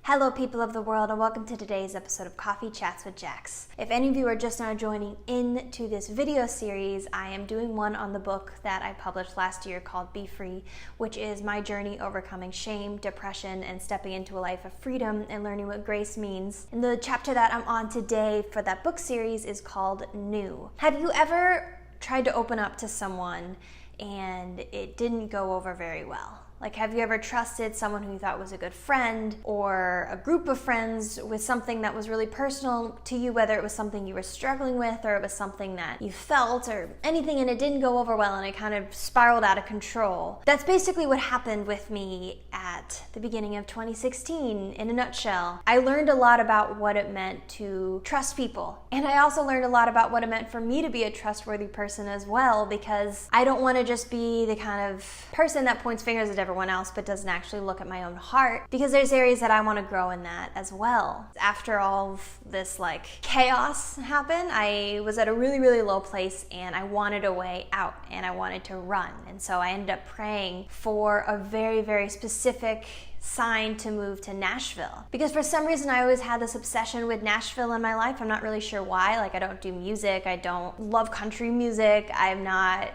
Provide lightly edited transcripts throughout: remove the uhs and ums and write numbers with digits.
Hello people of the world, and welcome to today's episode of Coffee Chats with Jax. If any of you are just now joining into this video series, I am doing one on the book that I published last year called Be Free, which is my journey overcoming shame, depression, and stepping into a life of freedom and learning what grace means. And the chapter that I'm on today for that book series is called New. Have you ever tried to open up to someone and it didn't go over very well? Like, have you ever trusted someone who you thought was a good friend or a group of friends with something that was really personal to you, whether it was something you were struggling with or it was something that you felt or anything, and it didn't go over well and it kind of spiraled out of control? That's basically what happened with me at the beginning of 2016 in a nutshell. I learned a lot about what it meant to trust people. And I also learned a lot about what it meant for me to be a trustworthy person as well, because I don't want to just be the kind of person that points fingers at everyone else but doesn't actually look at my own heart, because there's areas that I want to grow in that as well. After all of this chaos happened, I was at a really low place and I wanted a way out and I wanted to run. And so I ended up praying for a very specific sign to move to Nashville, because for some reason I always had this obsession with Nashville in my life. I'm not really sure why. I don't do music, I don't love country music, I'm not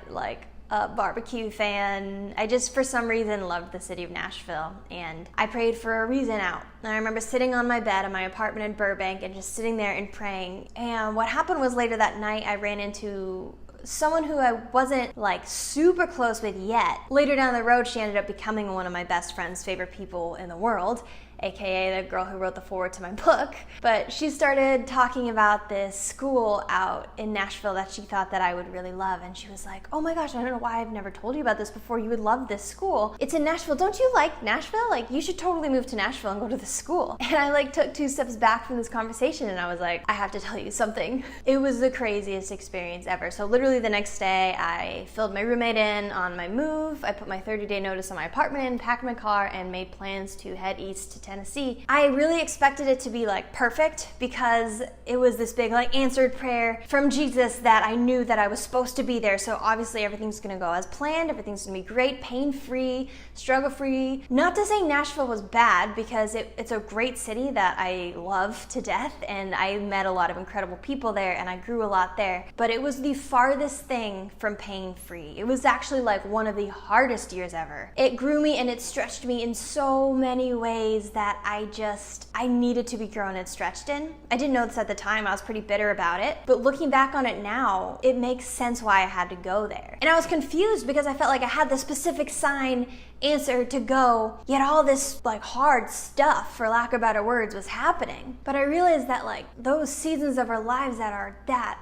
a barbecue fan. I just for some reason loved the city of Nashville, and I prayed for a reason out. And I remember sitting on my bed in my apartment in Burbank and just sitting there and praying. And what happened was, later that night I ran into someone who I wasn't super close with yet. Later down the road, she ended up becoming one of my best friend's favorite people in the world, aka the girl who wrote the foreword to my book. But she started talking about this school out in Nashville that she thought that I would really love. And she was like, oh my gosh, I don't know why I've never told you about this before. You would love this school. It's in Nashville. Don't you like Nashville? You should totally move to Nashville and go to the school. And I took 2 steps back from this conversation and I was like, I have to tell you something. It was the craziest experience ever. So literally the next day I filled my roommate in on my move. I put my 30-day notice on my apartment in, packed my car, and made plans to head east to Tennessee. I really expected it to be perfect, because it was this big answered prayer from Jesus that I knew that I was supposed to be there. So obviously everything's gonna go as planned, everything's gonna be great, pain-free, struggle-free. Not to say Nashville was bad, because it's a great city that I love to death, and I met a lot of incredible people there and I grew a lot there. But it was the farthest thing from pain-free. It was actually one of the hardest years ever. It grew me and it stretched me in so many ways that I needed to be grown and stretched in. I didn't know this at the time. I was pretty bitter about it. But looking back on it now, it makes sense why I had to go there. And I was confused because I felt like I had the specific sign answer to go, yet all this hard stuff, for lack of better words, was happening. But I realized that those seasons of our lives that are that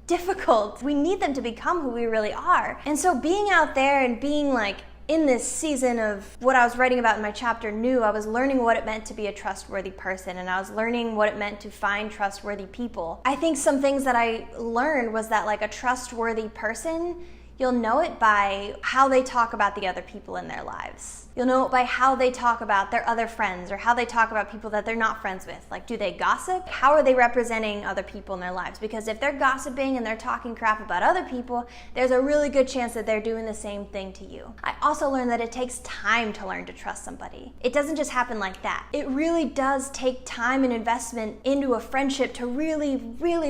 difficult, we need them to become who we really are. And so being out there and being in this season of what I was writing about in my chapter New, I was learning what it meant to be a trustworthy person, and I was learning what it meant to find trustworthy people. I think some things that I learned was that a trustworthy person, you'll know it by how they talk about the other people in their lives. You'll know it by how they talk about their other friends, or how they talk about people that they're not friends with. Do they gossip? How are they representing other people in their lives? Because if they're gossiping and they're talking crap about other people, there's a really good chance that they're doing the same thing to you. I also learned that it takes time to learn to trust somebody. It doesn't just happen like that. It really does take time and investment into a friendship to really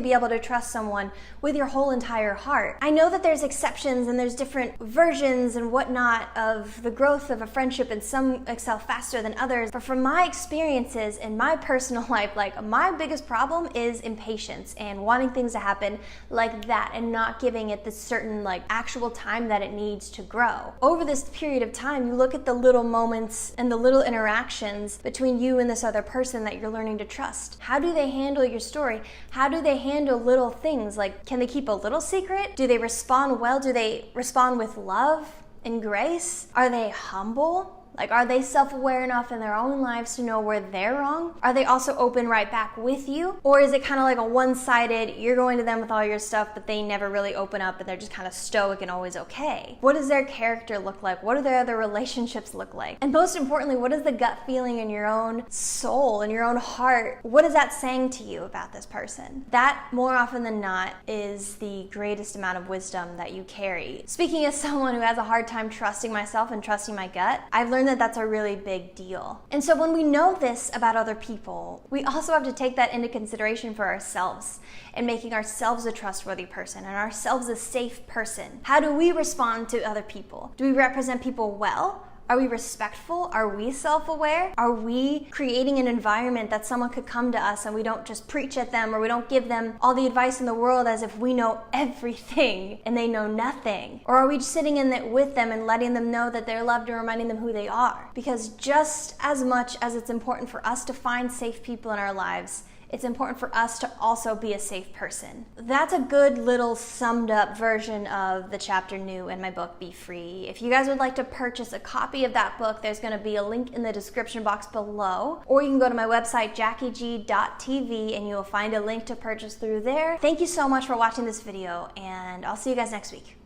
be able to trust someone with your whole entire heart. I know that there's exceptions and there's different versions and whatnot of the growth of a friendship, and some excel faster than others. But from my experiences in my personal life, my biggest problem is impatience and wanting things to happen like that and not giving it the certain actual time that it needs to grow. Over this period of time, you look at the little moments and the little interactions between you and this other person that you're learning to trust. How do they handle your story? How do they handle little things? Can they keep a little secret? Do they respond well? Do they respond with love and grace? Are they humble? Are they self-aware enough in their own lives to know where they're wrong? Are they also open right back with you? Or is it kind of a one-sided, you're going to them with all your stuff, but they never really open up and they're just kind of stoic and always okay? What does their character look like? What do their other relationships look like? And most importantly, what is the gut feeling in your own soul, in your own heart? What is that saying to you about this person? That, more often than not, is the greatest amount of wisdom that you carry. Speaking as someone who has a hard time trusting myself and trusting my gut, I've learned that that's a really big deal. And so when we know this about other people, we also have to take that into consideration for ourselves and making ourselves a trustworthy person and ourselves a safe person. How do we respond to other people? Do we represent people well? Are we respectful? Are we self-aware? Are we creating an environment that someone could come to us and we don't just preach at them, or we don't give them all the advice in the world as if we know everything and they know nothing? Or are we just sitting in it with them and letting them know that they're loved and reminding them who they are? Because just as much as it's important for us to find safe people in our lives, it's important for us to also be a safe person. That's a good little summed up version of the chapter new in my book, Be Free. If you guys would like to purchase a copy of that book, there's gonna be a link in the description box below, or you can go to my website, JackieG.tv, and you'll find a link to purchase through there. Thank you so much for watching this video, and I'll see you guys next week.